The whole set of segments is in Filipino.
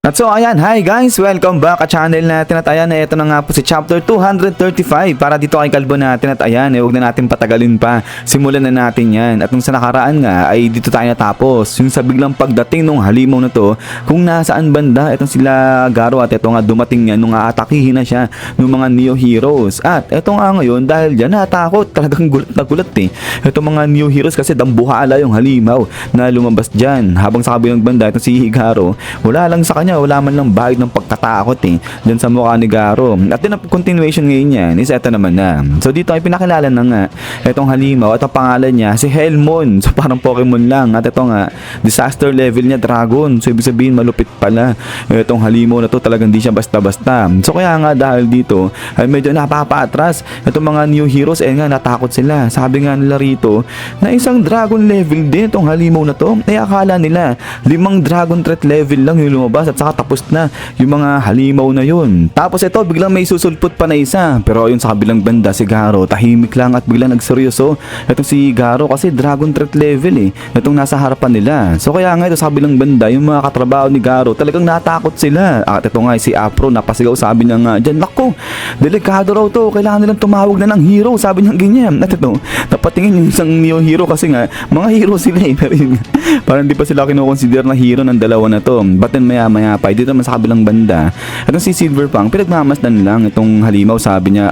At so ayan, hi guys! Welcome back at channel natin at ayan, ito na nga po si chapter 235 para dito kay Kalbo natin at ayan, huwag na natin patagalin pa. Simulan na natin yan. At nung sa nakaraan nga ay dito tayo natapos. Yung sa biglang pagdating nung halimaw na to, kung nasaan banda, itong sila Garo at ito nga dumating yan nung aatakihin na siya ng mga Neo Heroes. At ito nga ngayon dahil dyan natakot, talagang gulat na gulat eh. Itong mga Neo Heroes kasi dambuhala yung halimaw na lumabas dyan. Habang sa kabilang banda, itong si Garo, wala lang sa kanya, wala man lang bahid ng pagkatakot dyan sa mukha ni Garo. At din ang continuation ngayon yan is eto naman na. So dito ay pinakilala na nga itong halimaw at ang pangalan niya si Helmon. So parang Pokemon lang. At ito nga disaster level niya Dragon. So ibig sabihin malupit pala itong halimaw na to, talagang di siya basta-basta. So kaya nga dahil dito ay medyo napapa-atras itong mga new heroes nga natakot sila. Sabi nga nila rito na isang Dragon level din itong halimaw na to. Ay akala nila 5 Dragon threat level lang yung lumabas at saka tapos na yung mga halimaw na yun. Tapos ito biglang may susulpot pa na isa. Pero ayun sa kabilang banda si Garo tahimik lang at biglang nagseryoso itong si Garo kasi Dragon threat level itong nasa harapan nila. So kaya nga ito sa kabilang banda yung mga katrabaho ni Garo talagang natakot sila. At ito nga si Afro napasigaw, sabi niya nga dyan, "Nako, delikado raw to, kailangan nilang tumawag na ng hero," sabi niya ganyan. At ito napatingin yung isang Neo Hero kasi nga mga hero sila pero yun, parang di pa sila kinukonsider na hero ng dalawa na to. But then maya pa dito naman sa kabilang banda at si Silverfang pinagmamasdan lang itong halimaw, sabi niya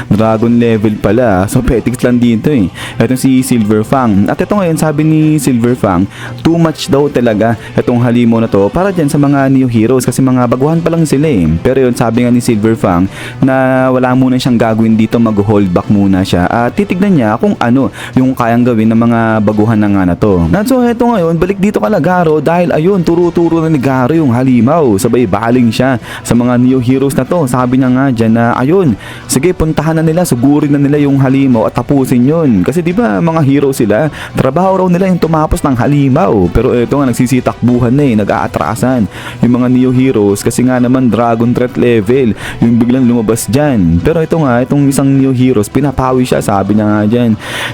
Dragon level pala, so petics lang dito itong si Silverfang. At ito ngayon sabi ni Silverfang too much daw talaga itong halimaw na to para dyan sa mga Neo Heroes kasi mga baguhan pa lang sila pero yun sabi nga ni Silverfang na wala muna siyang gagawin dito, mag-hold back muna siya at titignan niya kung ano yung kayang gawin ng mga baguhan na nga na to. At so ito ngayon balik dito kala Garo dahil ayun turo-turo na ni Garo yung halimaw, sabay baling siya sa mga Neo Heroes na to. Sabi niya nga dyan na ayun, sige puntahan na nila, sugurin na nila yung halimaw at tapusin yun kasi di ba mga hero sila, trabaho raw nila yung tumapos ng halimaw. Pero ito nga nagsisitakbuhan nag-aatrasan yung mga Neo Heroes kasi nga naman Dragon threat level yung biglang lumabas dyan. Pero ito nga itong isang Neo Heroes pinapawi siya, sabi niya nga dyan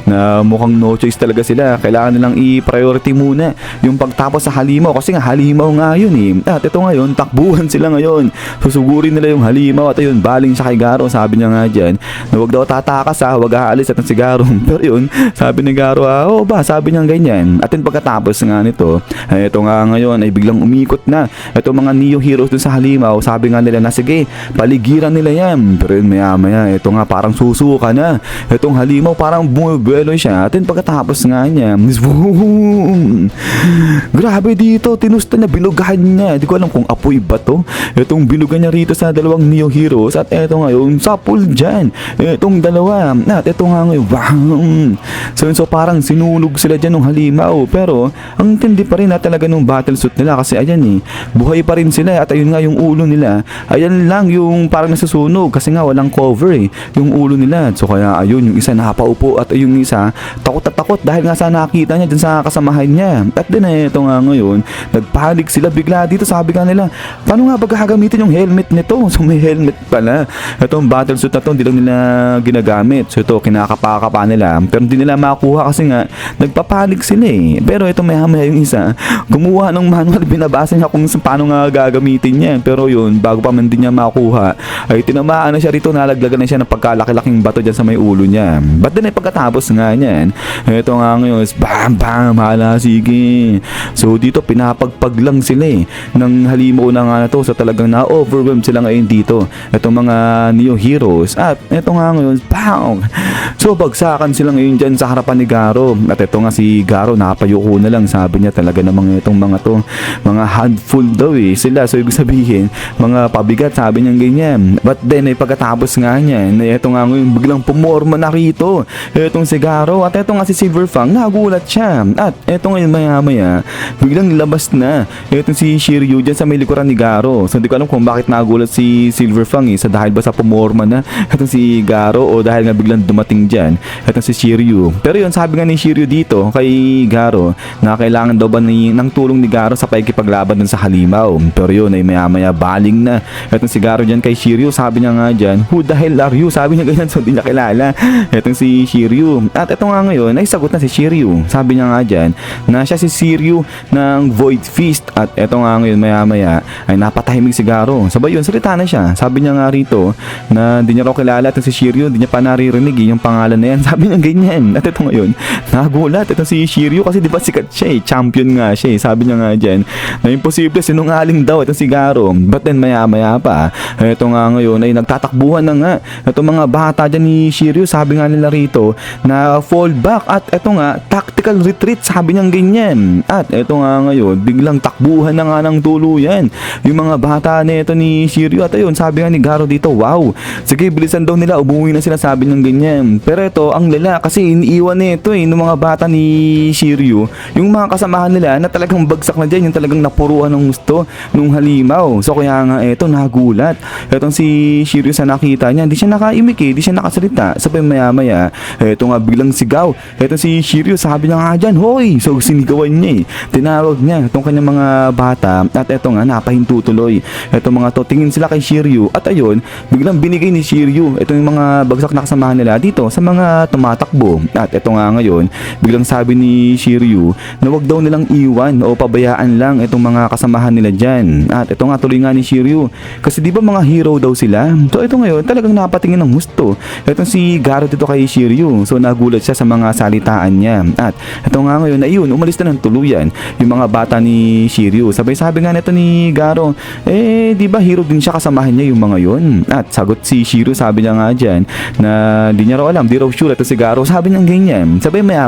na mukhang no choice talaga sila, kailangan nilang i-priority muna yung pagtapos sa halimaw kasi nga halimaw nga yun At ito ngayon takbuhan sila ngayon, susugurin nila yung halimaw at ayun baling siya kay Garo. Sabi niya nga dyan na wag daw tatakas wag aalis at si Garo. Pero yun sabi ni Garo oo ba, sabi niya ganyan. At yun pagkatapos nga nito ay ito nga ngayon ay biglang umikot na itong mga Neo Heroes dun sa halimaw. Sabi nga nila na sige paligiran nila yan. Pero yun maya ito nga parang susuka na itong halimaw, parang bumubuelo siya. At yun pagkatapos nga niya grabe dito, tinusta niya, binugahan niya. Di ko alam kung apoy ba to itong binugan niya rito sa dalawang Neo Heroes. At eto ngayon sapul dyan itong dalawa. At eto nga ngayon so parang sinunog sila dyan ng halimaw. Pero ang tindi pa rin talaga nung battle suit nila kasi ayan buhay pa rin sila. At ayun nga yung ulo nila, ayan lang yung parang nasusunog kasi nga walang cover yung ulo nila. So kaya ayun yung isa nakapaupo at yung isa takot at takot dahil nga sa nakita niya dyan sa kasamahan niya. At din ito nga ngayon nagpanik sila bigla dito. Sabi nga nila paano nga ba gagamitin yung helmet nito? So may helmet pala itong battle suit na to, hindi lang nila ginagamit. So ito kinakapa nila pero hindi nila makuha kasi nga nagpapanik sila Pero ito maya yung isa gumawa ng manual, binabasa niya kung paano nga gagamitin niya. Pero yun bago pa man din niya makuha ay tinamaan na siya rito, nalaglagan na siya ng pagkalaki-laking bato dyan sa may ulo niya. But then pagkatapos nga niyan ito nga ngayon bam hala sige. So dito pinapagpag lang sila ng halimaw na nga na to. So talagang na-overwhelmed sila ngayon dito itong mga Neo Heroes. At ito nga ngayon bang! So bagsakan sila ngayon dyan sa harapan ni Garo. At ito nga si Garo nakapayuko na lang, sabi niya talaga namang itong mga to mga handful daw sila. So ibig sabihin mga pabigat, sabi niya ganyan. But then pagkatapos nga niyan ito nga ngayon biglang pumorma na rito itong si Garo. At ito nga si Silverfang nagulat siya. At ito ngayon maya biglang labas na itong si Shiryu dyan sa may likuran ni Garo. Garo. So hindi ko alam kung bakit nagulat si Silverfang sa dahil ba sa pumorma na itong si Garo o dahil nga biglang dumating dyan itong si Shiryu. Pero yun, sabi nga ni Shiryu dito kay Garo na kailangan daw ba ng tulong ni Garo sa pakikipaglaban dun sa halimaw. Pero yun ay maya baling na itong si Garo dyan kay Shiryu. Sabi niya nga dyan, who the hell are you? Sabi niya ganyan, so hindi niya kilala itong si Shiryu. At ito nga ngayon ay sagot na si Shiryu. Sabi niya nga dyan na siya si Shiryu ng Void Fist. At ito nga ngayon maya ay napatahimik si Garo. Sabay yun, salita na siya. Sabi niya nga rito na hindi niya raw kilala itong si Shiryu, hindi niya pa naririnig yung pangalan na yan. Sabi niya ganyan. At ito ngayon, nagulat itong si Shiryu kasi di ba sikat siya champion nga siya Sabi niya nga dyan na imposible, sinungaling daw itong si Garo. But then maya pa, ito nga ngayon ay nagtatakbuhan na nga itong mga bata dyan ni Shiryu. Sabi nga nila rito na fall back at ito nga tactical retreat, sabi niya ganyan. At ito nga ngayon, biglang takbuhan na nga ng tuluyan yung mga bata nito ni Shiryu. At ayun, sabi nga ni Garo dito, wow, sige bilisan daw nila, umuwi na sila, sabi niya ganyan. Pero ito, ang lala kasi iniiwan nito ng mga bata ni Shiryu yung mga kasamahan nila na talagang bagsak na dyan, yung talagang napuruan ng gusto nung halimaw. So kaya nga ito, nagulat itong si Shiryu sa nakita niya, hindi siya nakaimik hindi siya nakasalita. Sabay maya ito nga biglang sigaw itong si Shiryu. Sabi niya nga dyan, hoy! So sinigawan niya tinawag niya itong kanyang mga bata. At ito nga napahinto tuloy itong mga to, tingin sila kay Shiryu. At ayun, biglang binigay ni Shiryu itong mga bagsak na kasamahan nila dito sa mga tumatakbo. At ito nga ngayon, biglang sabi ni Shiryu na wag daw nilang iwan o pabayaan lang itong mga kasamahan nila dyan. At ito nga tuloy nga ni Shiryu kasi di ba mga hero daw sila. So ito ngayon talagang napatingin ng gusto itong si Garo dito kay Shiryu. So nagulat siya sa mga salitaan niya. At ito nga ngayon ayun, umalis na ng tuluyan yung mga bata ni Shiryu. Sabi nga nito ni Garo, di ba hero din siya, kasamahan niya yung mga yun? At sagot si Shiryu, sabi niya nga dyan na di niya raw alam, di raw sure ito si Garo. Sabi niya ganyan. Sabi maya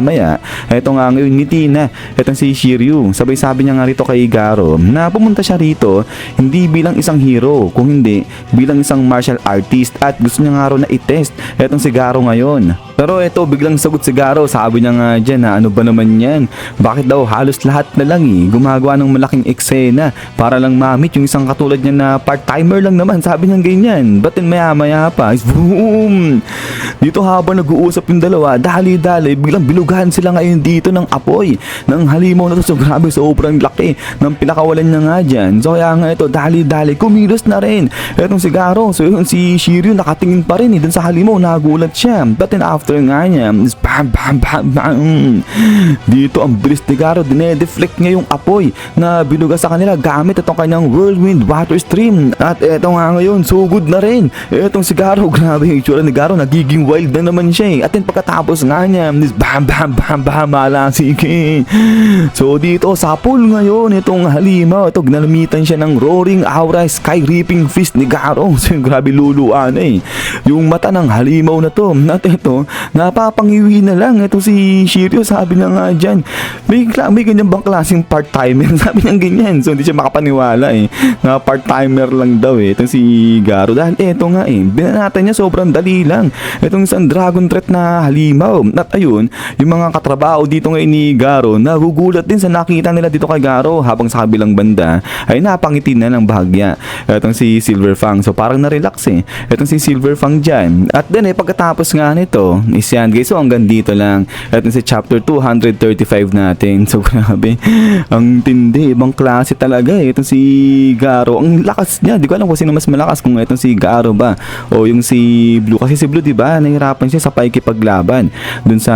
ito nga ngayon ngiti na itong si Shiryu. Sabi niya nga rito kay Garo na pumunta siya rito hindi bilang isang hero, kung hindi bilang isang martial artist. At gusto niya nga raw na i-test itong si Garo ngayon. Pero ito, biglang sagot si Garo. Sabi niya nga dyan na ano ba naman yan? Bakit daw halos lahat na lang gumagawa ng malaking eksena para lang mamit yung isang katulad niya na part-timer lang naman. Sabi niya ganyan. But then maya pa, boom! Dito habang nag-uusap yung dalawa, dali-dali, biglang bilugahan sila ngayon dito ng apoy ng halimaw na to. So grabe, sobrang laki ng pinakawalan niya nga dyan. So kaya nga ito, dali-dali, kumilos na rin itong si Garo. So yun, si Shiryu nakatingin pa rin dun sa halimaw, nagulat siya. But then after nga niya, bam. Dito ang bilis ni Garo, dinedeflect niya yung apoy na binuga sa kanila gamit itong kanyang whirlwind water stream. At eto nga ngayon, sugod na rin etong si Garo. Grabe yung itsura ni Garo, nagiging wild na naman siya At then pagkatapos nga niya, bam, malasig So dito, sapul ngayon itong halimaw. Ito, ginalamitan siya ng roaring aura sky reaping fist ni Garo. So grabe, luluan yung mata ng halimaw na to. At ito, napapangiwi na lang ito si Shiryu. Sabi niya nga dyan, may ganyan bang klaseng part-timer? Sabi niya ganyan. So hindi siya makapaniwala na part-timer lang daw itong si Garo. Dahil eto nga binanatan niya sobrang dali lang itong isang dragon threat na halimaw. At ayun, yung mga katrabaho dito ngayon ni Garo, nagugulat din sa nakita nila dito kay Garo. Habang sa kabilang banda ay napangiti na ng bahagya itong si Silverfang. So parang na-relax itong si Silverfang dyan. At then pagkatapos nga nito is yan guys. So hanggang dito lang itong si chapter 235 natin. So grabe, ang tindi, ibang klase talaga itong si Garo. Ang lakas niya, di ko alam kung sino mas malakas, kung itong si Garo ba o yung si Blue. Kasi si Blue, di ba, nahirapan siya sa pakikipaglaban dun sa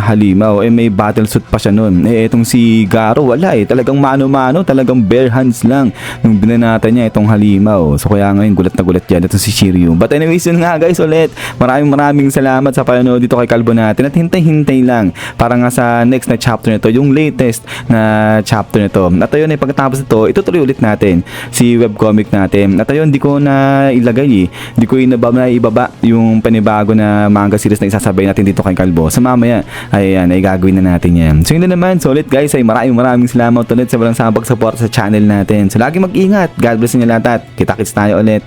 halimaw. May battle suit pa siya nun. Itong si Garo, wala talagang mano-mano, talagang bare hands lang nung binanatan niya itong halimaw. So kaya ngayon, gulat na gulat yan itong si Shiryu. But anyways, yun nga guys, ulit, maraming salamat sa panonood dito kay Kalbo natin. At hintay-hintay lang para nga sa next na chapter nito, yung latest na chapter nito. At ayun, pagkatapos nito, itutuloy ulit natin si webcomic natin. At ayun, di ko na ilagay di ko ibaba yung panibago na manga series na isasabay natin dito kay Kalbo. Sa mamaya, ay gagawin na natin yan. So yun na naman, so ulit guys, ay maraming salamat ulit sa walang sabag support sa channel natin. So lagi mag-ingat, God bless niyo lahat at kita-kits tayo ulit.